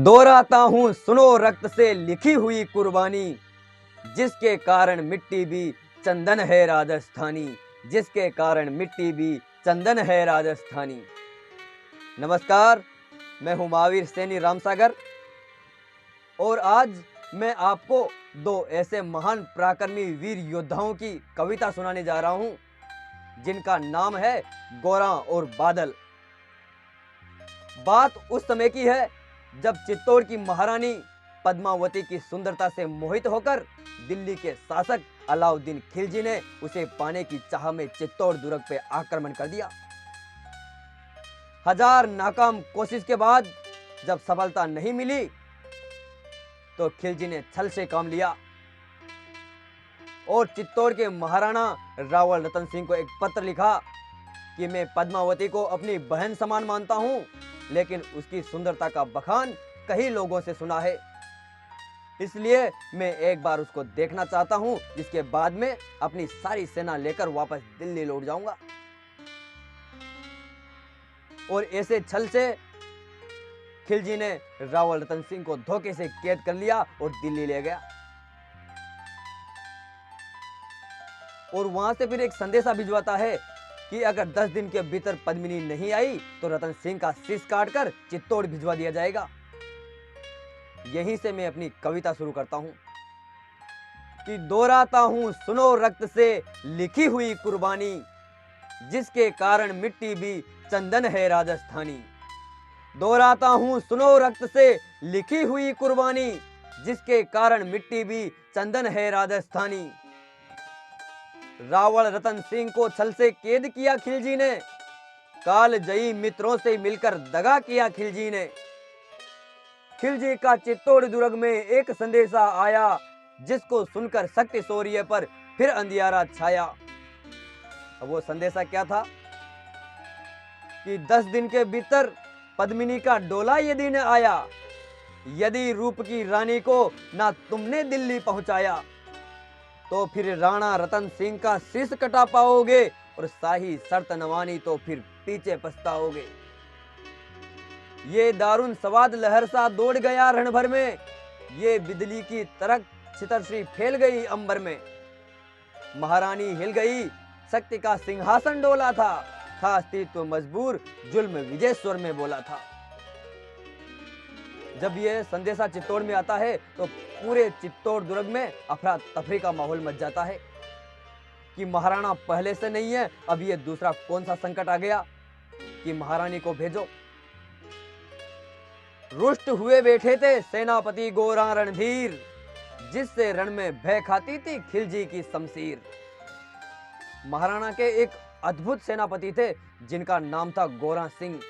दोहराता हूँ सुनो रक्त से लिखी हुई कुर्बानी, जिसके कारण मिट्टी भी चंदन है राजस्थानी, जिसके कारण मिट्टी भी चंदन है राजस्थानी। नमस्कार, मैं हूँ महावीर सैनी रामसागर और आज मैं आपको दो ऐसे महान पराक्रमी वीर योद्धाओं की कविता सुनाने जा रहा हूँ जिनका नाम है गोरा और बादल। बात उस समय की है जब चित्तौड़ की महारानी पद्मावती की सुंदरता से मोहित होकर दिल्ली के शासक अलाउद्दीन खिलजी ने उसे पाने की चाह में चित्तौड़ दुर्ग पे आक्रमण कर दिया। हजार नाकाम कोशिश के बाद जब सफलता नहीं मिली तो खिलजी ने छल से काम लिया और चित्तौड़ के महाराणा रावल रतन सिंह को एक पत्र लिखा कि मैं पद्मावती को अपनी बहन समान मानता हूं, लेकिन उसकी सुंदरता का बखान कई लोगों से सुना है, इसलिए मैं एक बार उसको देखना चाहता हूं, जिसके बाद में अपनी सारी सेना लेकर वापस दिल्ली लौट जाऊंगा। और ऐसे छल से खिलजी ने रावल रतन सिंह को धोखे से कैद कर लिया और दिल्ली ले गया और वहां से फिर एक संदेशा भिजवाता है कि अगर 10 दिन के भीतर पद्मिनी नहीं आई तो रतन सिंह का शीश काटकर चित्तौड़ भिजवा दिया जाएगा। यहीं से मैं अपनी कविता शुरू करता हूं कि दोहराता हूं सुनो रक्त से लिखी हुई कुर्बानी, जिसके कारण मिट्टी भी चंदन है राजस्थानी। दोहराता हूं सुनो रक्त से लिखी हुई कुर्बानी, जिसके कारण मिट्टी भी चंदन है राजस्थानी। रावल रतन सिंह को छल से कैद किया खिलजी ने, काल जयी मित्रों से मिलकर दगा किया खिलजी ने। खिलजी का चित्तौड़ दुर्ग में एक संदेशा आया, जिसको सुनकर शक्ति शौर्य पर फिर अंधियारा छाया। अब वो संदेशा क्या था कि 10 दिन के भीतर पद्मिनी का डोला यदि न आया, यदि रूप की रानी को ना तुमने दिल्ली पहुंचाया, तो फिर राणा रतन सिंह का शीश कटा पाओगे और शाही शर्त नवानी तो फिर पीछे पछताओगे। ये दारुण सवाद लहर सा दौड़ गया रण भर में, ये बिजली की तरक छितरश्री फैल गई अंबर में। महारानी हिल गई, शक्ति का सिंहासन डोला था अस्तित्व मजबूर जुल्म विजयस्वर में बोला था। जब ये संदेशा चित्तौड़ में आता है तो पूरे चित्तौड़ दुर्ग में अफरा तफरी का माहौल मच जाता है कि महाराणा पहले से नहीं है, अब ये दूसरा कौन सा संकट आ गया कि महारानी को भेजो। रुष्ट हुए बैठे थे सेनापति गोरा रणधीर, जिससे रण में भय खाती थी खिलजी की शमशीर। महाराणा के एक अद्भुत सेनापति थे जिनका नाम था गोरा सिंह।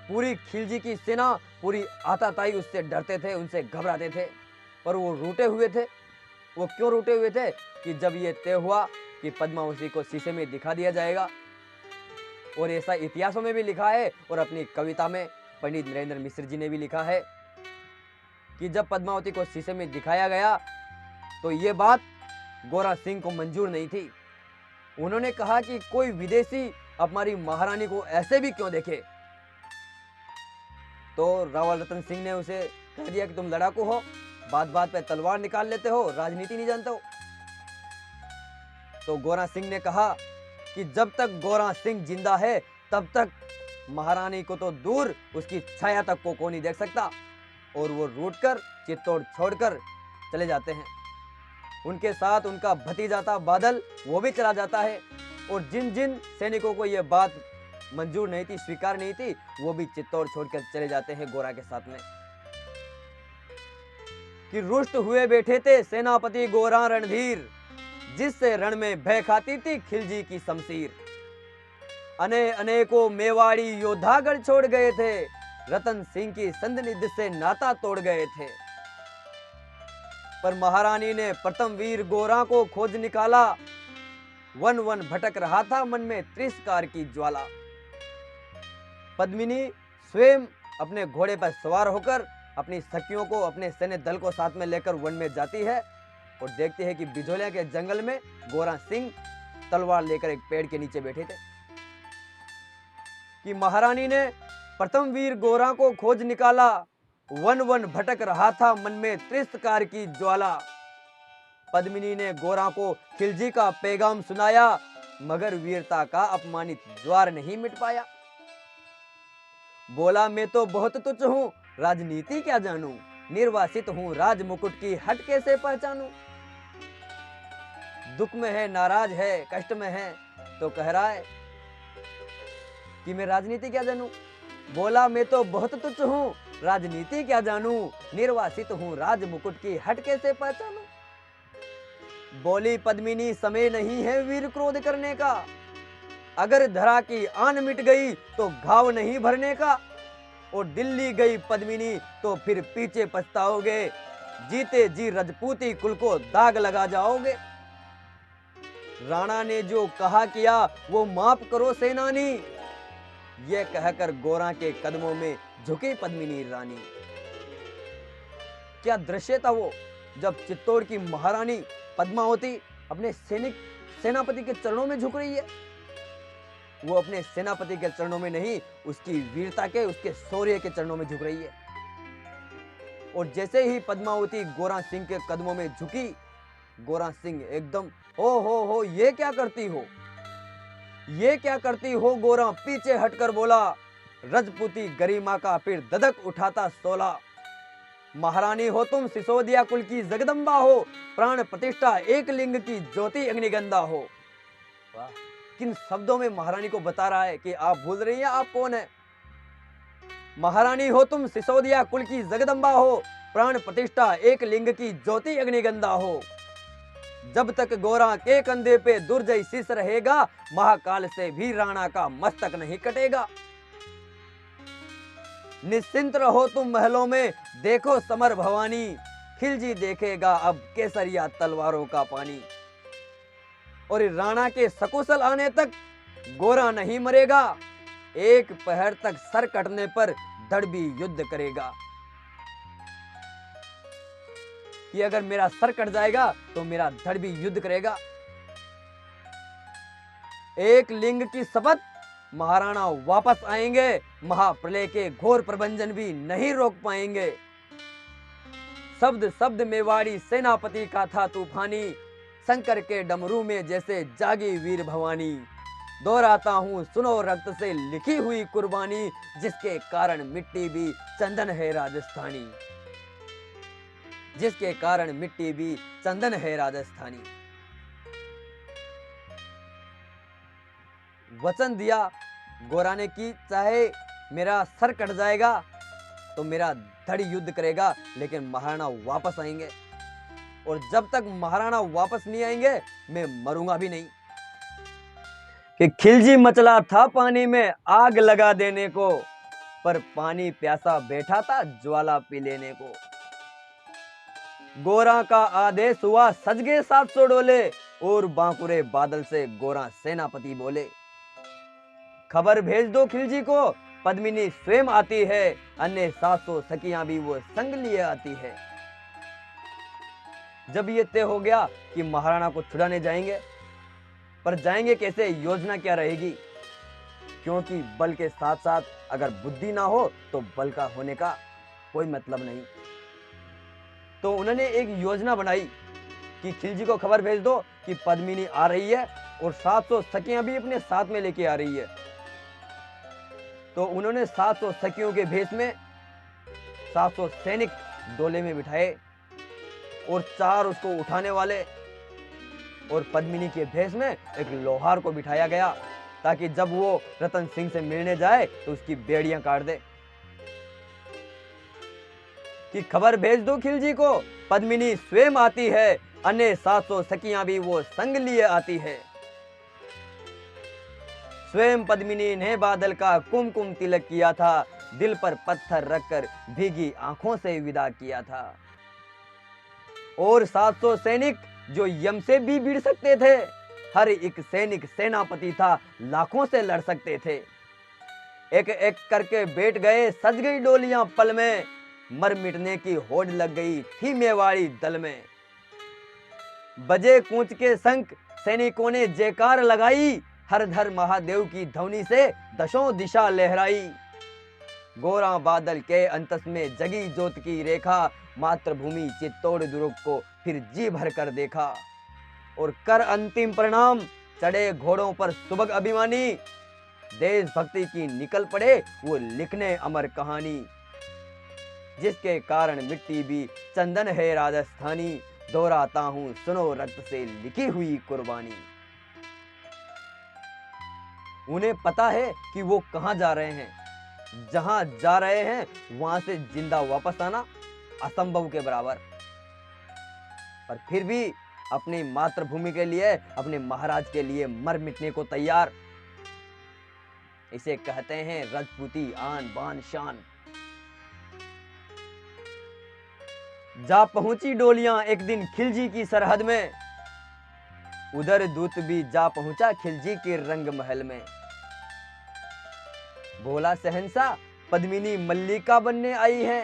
पूरी खिलजी की सेना पूरी आताताई उससे डरते थे, उनसे घबराते थे, पर वो रूठे हुए थे। वो क्यों रूठे हुए थे कि जब ये तय हुआ कि पद्मावती को शीशे में दिखा दिया जाएगा, और ऐसा इतिहासों में भी लिखा है और अपनी कविता में पंडित नरेंद्र मिश्र जी ने भी लिखा है कि जब पद्मावती को शीशे में दिखाया गया तो ये बात गोरा सिंह को मंजूर नहीं थी। उन्होंने कहा कि कोई विदेशी हमारी महारानी को ऐसे भी क्यों देखे। तो रावल रतन सिंह ने उसे कह दिया कि तुम लड़ाकू हो, बात बात पे तलवार निकाल लेते हो, राजनीति नहीं जानते हो। तो गोरा सिंह ने कहा कि जब तक गोरा सिंह जिंदा है तब तक महारानी को तो दूर उसकी छाया तक को कोई नहीं देख सकता। और वो रूठकर चित्तौड़ छोड़कर चले जाते हैं। उनके साथ उनका भतीजा था बादल, वो भी चला जाता है। और जिन जिन सैनिकों को यह बात मंजूर नहीं थी, स्वीकार नहीं थी, वो भी चित्तौड़ छोड़कर चले जाते हैं गोरा के साथ में। कि रुष्ट हुए बैठे थे सेनापति गोरा रणधीर, जिससे रण में भय खाती थी खिलजी की शमशीर। अनेकों मेवाड़ी योद्धागढ़ छोड़ गए थे, रतन सिंह की संधि से नाता तोड़ गए थे। पर महारानी ने प्रथम वीर गोरा को खोज निकाला, वन वन भटक रहा था मन में तिरस्कार की ज्वाला। पद्मिनी स्वयं अपने घोड़े पर सवार होकर अपनी सखियों को, अपने सैन्य दल को साथ में लेकर वन में जाती है और देखती है कि बिजोलिया के जंगल में गोरा सिंह तलवार लेकर एक पेड़ के नीचे बैठे थे। कि महारानी ने प्रथम वीर गोरा को खोज निकाला, वन वन भटक रहा था मन में त्रिस्तकार की ज्वाला। पद्मिनी ने गोरा को खिलजी का पैगाम सुनाया, मगर वीरता का अपमानित ज्वार नहीं मिट पाया। बोला, मैं तो बहुत तुच्छ हूँ, राजनीति क्या जानूं, निर्वासित हूँ, राज मुकुट की हट कैसे पहचानूं। दुख में है, नाराज है, कष्ट में है, तो कह रहा है कि मैं राजनीति क्या जानूं। बोला, मैं तो बहुत तुच्छ हूँ, राजनीति क्या जानूं, निर्वासित हूँ, राज मुकुट की हट कैसे पहचानूं। बोली पद्मिनी, समय नहीं है वीर क्रोध करने का, अगर धरा की आन मिट गई तो घाव नहीं भरने का। और दिल्ली गई पद्मिनी तो फिर पीछे पछताओगे, जीते जी रजपूती कुल को दाग लगा जाओगे। राणा ने जो कहा किया वो माफ करो सेनानी, ये कहकर गोरा के कदमों में झुकी पद्मिनी रानी। क्या दृश्य था वो, जब चित्तौड़ की महारानी पद्मावती अपने सेनापति के चरणों में झुक रही है। वो अपने सेनापति के चरणों में नहीं, उसकी वीरता के, उसके शौर्य के चरणों में झुक रही है। और जैसे ही पद्मावती गोरा सिंह के कदमों में झुकी, गोरा सिंह एकदम हो, ये क्या करती हो, ये क्या करती हो। गोरा पीछे हटकर बोला, रजपूती गरिमा का फिर ददक उठाता सोला। महारानी हो तुम, सिसोदिया कुल की जगदम्बा हो, प्राण प्रतिष्ठा एक लिंग की ज्योति अग्निगंधा हो। वाह, किन शब्दों में महारानी को बता रहा है कि आप भूल रही हैं आप कौन है। महारानी हो तुम, सिसोदिया कुल की जगदम्बा हो, प्राण प्रतिष्ठा एक लिंग की ज्योति अग्निगंधा हो। जब तक गोरा के कंधे पे दुर्जय शीश रहेगा, महाकाल से भी राणा का मस्तक नहीं कटेगा। निश्चिंत रहो तुम महलों में, देखो समर भवानी, खिलजी देखेगा अब केसरिया तलवारों का पानी। और राणा के सकुशल आने तक गोरा नहीं मरेगा, एक पहर तक सर कटने पर धड़ भी युद्ध करेगा। कि अगर मेरा सर कट जाएगा तो मेरा धड़ भी युद्ध करेगा। एक लिंग की शपथ, महाराणा वापस आएंगे, महाप्रलय के घोर प्रबंधन भी नहीं रोक पाएंगे। शब्द शब्द मेवाड़ी सेनापति का था तूफानी, शंकर के डमरू में जैसे जागी वीर भवानी। दोहराता हूँ सुनो रक्त से लिखी हुई कुर्बानी, जिसके कारण मिट्टी भी चंदन है राजस्थानी, जिसके कारण मिट्टी भी चंदन है राजस्थानी। वचन दिया गोरा ने कि चाहे मेरा सर कट जाएगा तो मेरा धड़ युद्ध करेगा, लेकिन महाराणा वापस आएंगे। और जब तक महाराणा वापस नहीं आएंगे मैं मरूंगा भी नहीं। कि खिलजी मचला था पानी में आग लगा देने को, पर पानी प्यासा बैठा था ज्वाला पी लेने को। गोरा का आदेश हुआ सज गए 700 डोले, और बांकुरे बादल से गोरा सेनापति बोले, खबर भेज दो खिलजी को, पद्मिनी स्वयं आती है, अन्य 700 सखियां भी वो संग लिए आती है। जब ये तय हो गया कि महाराणा को छुड़ाने जाएंगे, पर जाएंगे कैसे, योजना क्या रहेगी, क्योंकि बल के साथ साथ अगर बुद्धि ना हो तो बल का होने का कोई मतलब नहीं। तो उन्होंने एक योजना बनाई कि खिलजी को खबर भेज दो कि पद्मिनी आ रही है और 700 सखियां भी अपने साथ में लेके आ रही है। तो उन्होंने 700 सखियों के भेष में 700 सैनिक डोले में बिठाए और 4 उसको उठाने वाले, और पद्मिनी के भेष में एक लोहार को बिठाया गया, ताकि जब वो रतन सिंह से मिलने जाए तो उसकी बेड़ियां काट दे। कि खबर भेज दो खिलजी को, पद्मिनी स्वयं आती है, अन्य 700 सखियां भी वो संग लिए आती है। स्वयं पद्मिनी ने बादल का कुमकुम तिलक किया था, दिल पर पत्थर रखकर भीगी आंखों से विदा किया था। और 700 सैनिक जो यम से भी भिड़ सकते थे, हर एक सैनिक सेनापति था, लाखों से लड़ सकते थे। एक एक करके बैठ गए, सज गई डोलियां पल में, मर मिटने की होड़ लग गई थी मेवाड़ी दल में। बजे कूंच के शंख, सैनिकों ने जयकार लगाई, हर धर महादेव की ध्वनि से दशों दिशा लहराई। गोरा बादल के अंतस में जगी ज्योत की रेखा, मातृभूमि चित्तौड़ दुर्ग को फिर जी भर कर देखा। और कर अंतिम प्रणाम चढ़े घोड़ों पर सुबह अभिमानी, देशभक्ति की निकल पड़े वो लिखने अमर कहानी, जिसके कारण मिट्टी भी चंदन है राजस्थानी, दोहराता हूं सुनो रक्त से लिखी हुई कुर्बानी। उन्हें पता है कि वो कहां जा रहे हैं, जहां जा रहे हैं वहां से जिंदा वापस आना असंभव के बराबर, पर फिर भी अपनी मातृभूमि के लिए, अपने महाराज के लिए मर मिटने को तैयार। इसे कहते हैं राजपूती आन बान शान। जा पहुंची डोलियां एक दिन खिलजी की सरहद में, उधर दूत भी जा पहुंचा खिलजी के रंग महल में। भोला सहनसा पद्मिनी मल्लिका बनने आई है,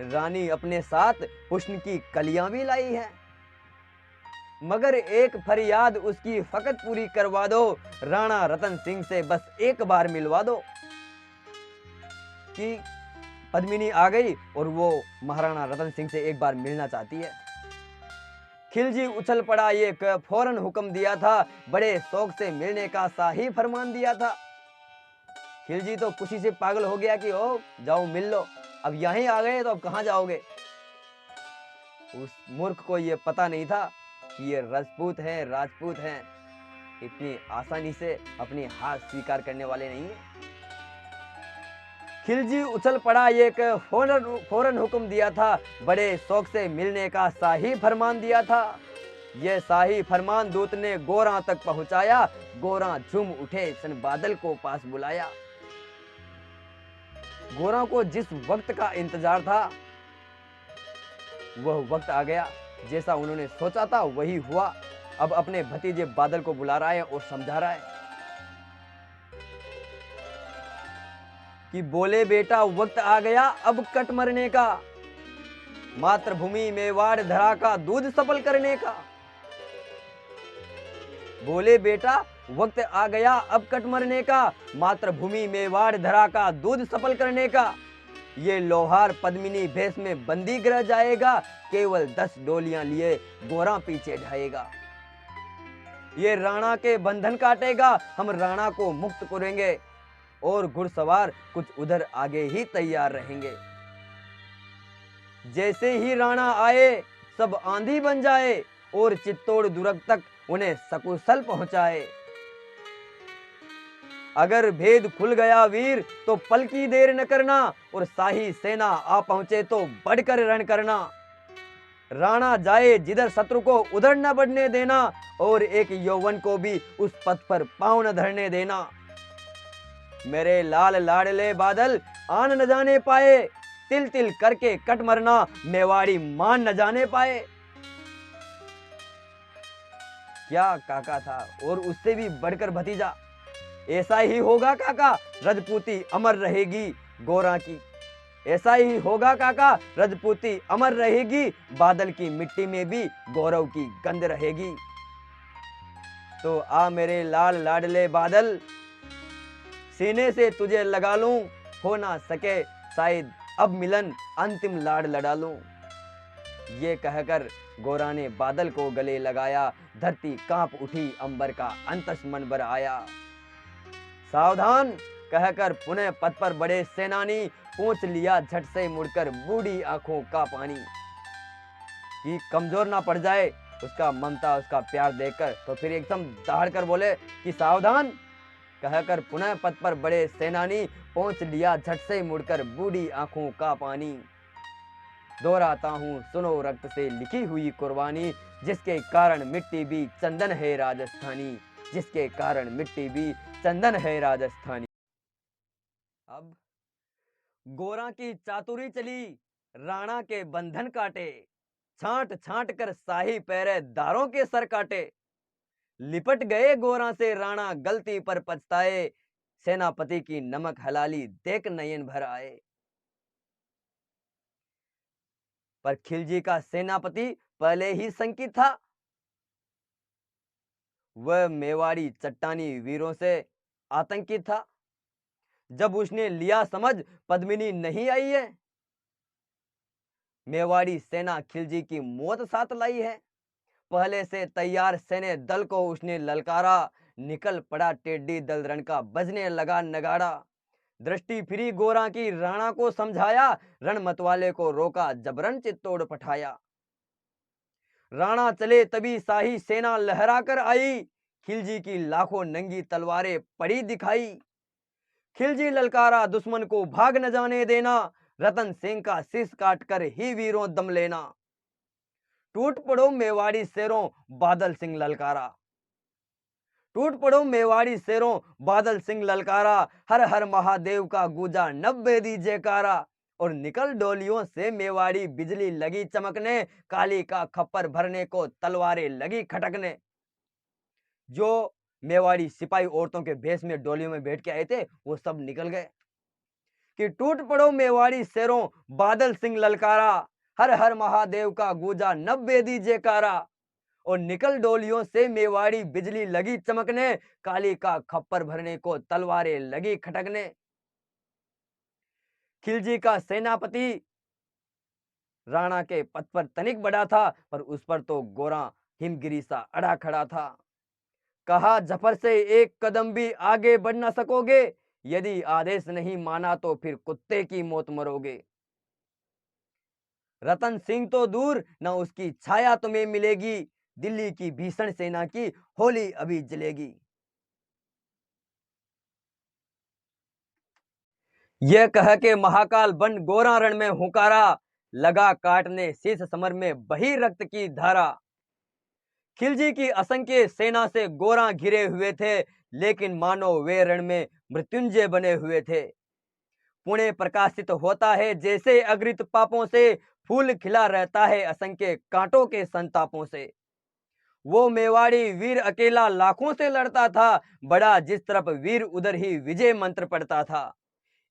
रानी अपने साथ हुस्न की कलियां भी लाई है। मगर एक फरियाद उसकी फकत पूरी करवा दो, राणा रतन सिंह से बस एक बार मिलवा दो। कि पद्मिनी आ गई और वो महाराणा रतन सिंह से एक बार मिलना चाहती है। खिलजी उछल पड़ा, ये फौरन हुक्म दिया था, बड़े शौक से मिलने का शाही फरमान दिया था। खिलजी तो खुशी से पागल हो गया कि ओ जाओ मिल लो, अब यहीं आ गए तो अब कहां जाओगे। उस मूर्ख को ये पता नहीं था कि ये राजपूत हैं, राजपूत हैं, इतनी आसानी से अपनी हार स्वीकार करने वाले नहीं है। खिलजी उछल पड़ा, ये फौरन हुक्म दिया था, बड़े शौक से मिलने का शाही फरमान दिया था। यह शाही फरमान दूत ने गोरा तक पहुंचाया, गोरा झूम उठे सन बादल को पास बुलाया। गोरा को जिस वक्त का इंतजार था वह वक्त आ गया, जैसा उन्होंने सोचा था वही हुआ। अब अपने भतीजे बादल को बुला रहा है और समझा रहा है कि बोले बेटा वक्त आ गया अब कट मरने का, मातृभूमि मेवाड़ धरा का दूध सफल करने का। बोले बेटा वक्त आ गया अब कट मरने का, मातृभूमि मेवाड़ धरा का दूध सफल करने का। ये लोहार पद्मिनी भेष में बंदी ग्रह जाएगा, केवल 10 डोलियां लिए गोरा पीछे ढाएगा। ये राणा के बंधन काटेगा, हम राणा को मुक्त करेंगे, और घुड़सवार कुछ उधर आगे ही तैयार रहेंगे। जैसे ही राणा आए सब आंधी बन जाए, और चित्तौड़ दुर्ग तक उन्हें सकुशल पहुंचाए। अगर भेद खुल गया वीर तो पल की देर न करना, और शाही सेना आ पहुंचे तो बढ़कर रण करना। राणा जाए जिधर शत्रु को उधर न बढ़ने देना, और एक यौवन को भी उस पथ पर पांव न धरने देना। मेरे लाल लाडले बादल आन न जाने पाए, तिल तिल करके कट मरना मेवाड़ी मान न जाने पाए। क्या काका था, और उससे भी बढ़कर भतीजा। ऐसा ही होगा काका, राजपूती अमर रहेगी गोरा की। ऐसा ही होगा काका, राजपूती अमर रहेगी, बादल की मिट्टी में भी गौरव की गंध रहेगी। तो आ मेरे लाल लाडले बादल, सीने से तुझे लगा लूं, हो ना सके शायद अब मिलन, अंतिम लाड लड़ा लूं। ये कहकर गोरा ने बादल को गले लगाया, धरती कांप उठी, अंबर का अंतस मन भर आया। सावधान कहकर पुनः पथ पर बड़े सेनानी, पूछ लिया झट से मुड़कर बूढ़ी आंखों का पानी। कि कमजोर ना पड़ जाए उसका ममता, उसका प्यार देखकर, तो फिर एकदम दहाड़ कर बोले कि सावधान कहकर पुनः पथ पर बड़े सेनानी, पहुंच लिया झट से मुड़कर बूढ़ी आंखों का पानी। दोहराता हूं सुनो रक्त से लिखी हुई कुर्बानी, जिसके कारण मिट्टी भी चंदन है राजस्थानी, जिसके कारण मिट्टी भी चंदन है राजस्थानी। अब गोरा की चातुरी चली, राणा के बंधन काटे, छांट छांट कर शाही पहरेदारों के सर काटे। लिपट गए गोरा से राणा गलती पर पछताए, सेनापति की नमक हलाली देख नयन भर आए। पर खिलजी का सेनापति पहले ही शंकित था। वह मेवाड़ी चट्टानी वीरों से आतंकित था, जब उसने लिया समझ पद्मिनी नहीं आई है। मेवाड़ी सेना खिलजी की मौत साथ लाई है। पहले से तैयार सैन्य दल को उसने ललकारा, निकल पड़ा टेढ़ी दल रण का, बजने लगा नगाड़ा। दृष्टि फिरी गोरा की, राणा को समझाया, रण मतवाले को रोका, जबरन चित्तौड़ पठाया। राणा चले तभी शाही सेना लहरा कर आई, खिलजी की लाखों नंगी तलवारें पड़ी दिखाई। खिलजी ललकारा, दुश्मन को भाग न जाने देना, रतन सिंह का शीश काट कर ही वीरों दम लेना। टूट पड़ो मेवाड़ी शेरों, बादल सिंह ललकारा। टूट पड़ो मेवाड़ी शेरों, बादल सिंह ललकारा। हर हर महादेव का गूंजा नब्बेदी जयकारा। और निकल डोलियों से मेवाड़ी बिजली लगी चमकने, काली का खप्पर भरने को तलवारें लगी खटकने। जो मेवाड़ी सिपाही औरतों के भेष में डोलियों में बैठ के आए थे, वो सब निकल गए। कि टूट पड़ो मेवाड़ी शेरों, बादल सिंह ललकारा। हर हर महादेव का गूंजा नब्बेदी जयकारा। और निकल डोलियों से मेवाड़ी बिजली लगी चमकने, काली का खप्पर भरने को तलवारें लगी खटकने। खिलजी का सेनापति राणा के पद पर तनिक बड़ा था, पर उस पर तो गोरा हिमगिरी सा अड़ा खड़ा था। कहा, जफर से एक कदम भी आगे बढ़ न सकोगे, यदि आदेश नहीं माना तो फिर कुत्ते की मौत मरोगे। रतन सिंह तो दूर, न उसकी छाया तुम्हें मिलेगी, दिल्ली की भीषण सेना की होली अभी जलेगी। यह कह के महाकाल बन गोरा रण में हुंकारा, लगा काटने शीश समर में बही रक्त की धारा। खिलजी की असंख्य सेना से गोरा घिरे हुए थे, लेकिन मानो वे रण में मृत्युंजय बने हुए थे। पुणे प्रकाशित होता है जैसे अग्रित पापों से, फूल खिला रहता है असंख्य कांटों के संतापों से। वो मेवाड़ी वीर अकेला लाखों से लड़ता था, बड़ा जिस तरफ वीर उधर ही विजय मंत्र पढ़ता था।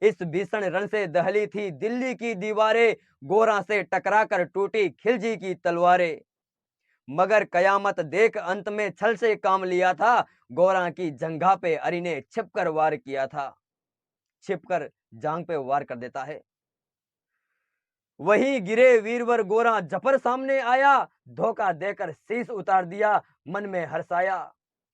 इस भीषण रण से दहली थी दिल्ली की दीवारें, गोरा से टकराकर टूटी खिलजी की तलवारें। मगर कयामत देख अंत में छल से काम लिया था, गोरा की जंघा पे अरी ने छिपकर वार किया था। छिपकर जांग पे वार कर देता है। वही गिरे वीरवर गोरा जफर सामने आया, धोखा देकर शीश उतार दिया, मन में हर्षाया।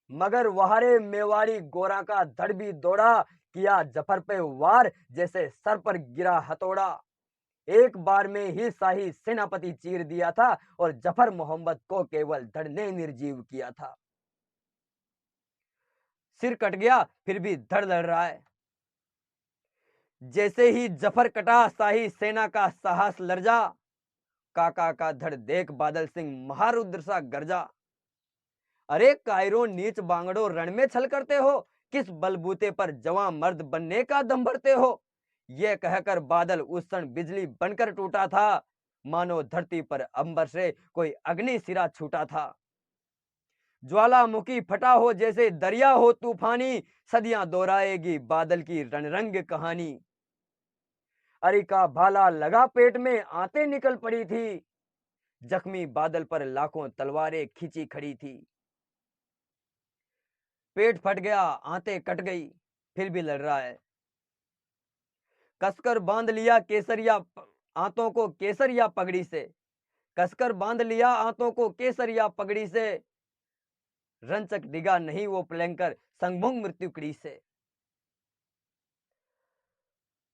मगर वहारे मेवाड़ी गोरा का धड़ भी दौड़ा, किया जफर पे वार जैसे सर पर गिरा हथौड़ा। एक बार में ही शाही सेनापति चीर दिया था, और जफर मोहम्मद को केवल धड़ ने निर्जीव किया था। सिर कट गया फिर भी धड़ लड़ रहा है। जैसे ही जफर कटा, शाही सेना का साहस लर्जा, काका का धड़ देख बादल सिंह महारुद्र सा गर्जा। अरे कायरो नीच बांगड़ो, रण में छल करते हो, किस बलबूते पर जवां मर्द बनने का दम भरते हो। यह कहकर बादल उस क्षण बिजली बनकर टूटा था, मानो धरती पर अंबर से कोई अग्नि सिरा छूटा था। ज्वालामुखी फटा हो जैसे दरिया हो तूफानी, सदियां दोहराएगी बादल की रणरंग कहानी। अरे का भाला लगा पेट में, आंतें निकल पड़ी थी, जख्मी बादल पर लाखों तलवारें खींची खड़ी थी। पेट फट गया, आंतें कट गई, फिर भी लड़ रहा है। कसकर बांध लिया केसरिया आंतों को केसरिया पगड़ी से, कसकर बांध लिया आंतों को केसरिया पगड़ी से। रंचक डिगा नहीं वो पलंकर, संगभंग मृत्यु कड़ी से।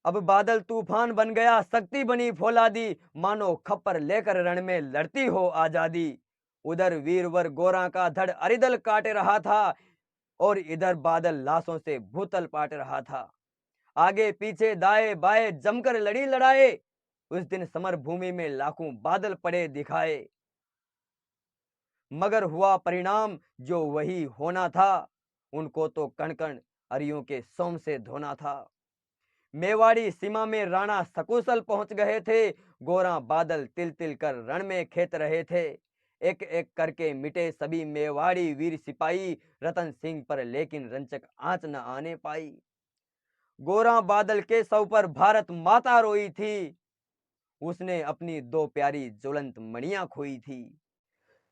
अब बादल तूफान बन गया, शक्ति बनी फौलादी, मानो खप्पर लेकर रण में लड़ती हो आजादी। उधर वीरवर गोरा का धड़ अरिदल काट रहा था, और इधर बादल लाशों से भूतल पाट रहा था। आगे पीछे दाएं बाएं जमकर लड़ी लड़ाए, उस दिन समर भूमि में लाखों बादल पड़े दिखाए। मगर हुआ परिणाम जो वही होना था, उनको तो कण कण अरियों के सोम से धोना था। मेवाड़ी सीमा में राणा सकुशल पहुंच गए थे, गोरा बादल तिल तिल कर रण में खेत रहे थे। एक एक करके मिटे सभी मेवाड़ी वीर सिपाही, रतन सिंह पर लेकिन रंचक आंच न आने पाई। गोरा बादल के सौ पर भारत माता रोई थी, उसने अपनी दो प्यारी ज्वलंत मणियां खोई थी।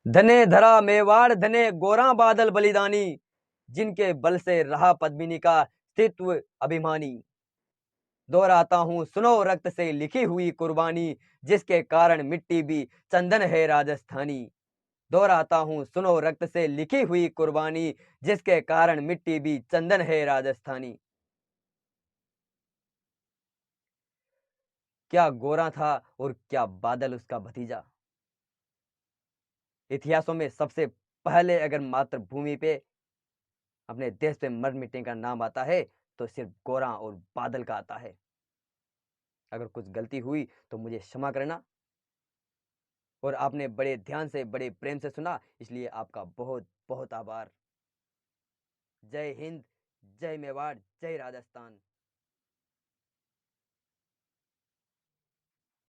धने धरा मेवाड़ धने गोरा बादल बलिदानी, जिनके बल से रहा पद्मिनी का अस्तित्व अभिमानी। दोहराता हूँ सुनो रक्त से लिखी हुई कुर्बानी, जिसके कारण मिट्टी भी चंदन है राजस्थानी। दोहराता हूँ सुनो रक्त से लिखी हुई कुर्बानी, जिसके कारण मिट्टी भी चंदन है राजस्थानी। क्या गोरा था और क्या बादल उसका भतीजा। इतिहासों में सबसे पहले अगर मातृभूमि पे, अपने देश पे मर मिटने का नाम आता है तो सिर्फ गोरा और बादल का आता है। अगर कुछ गलती हुई तो मुझे क्षमा करना। और आपने बड़े ध्यान से बड़े प्रेम से सुना, इसलिए आपका बहुत बहुत आभार। जय हिंद, जय मेवाड़, जय राजस्थान।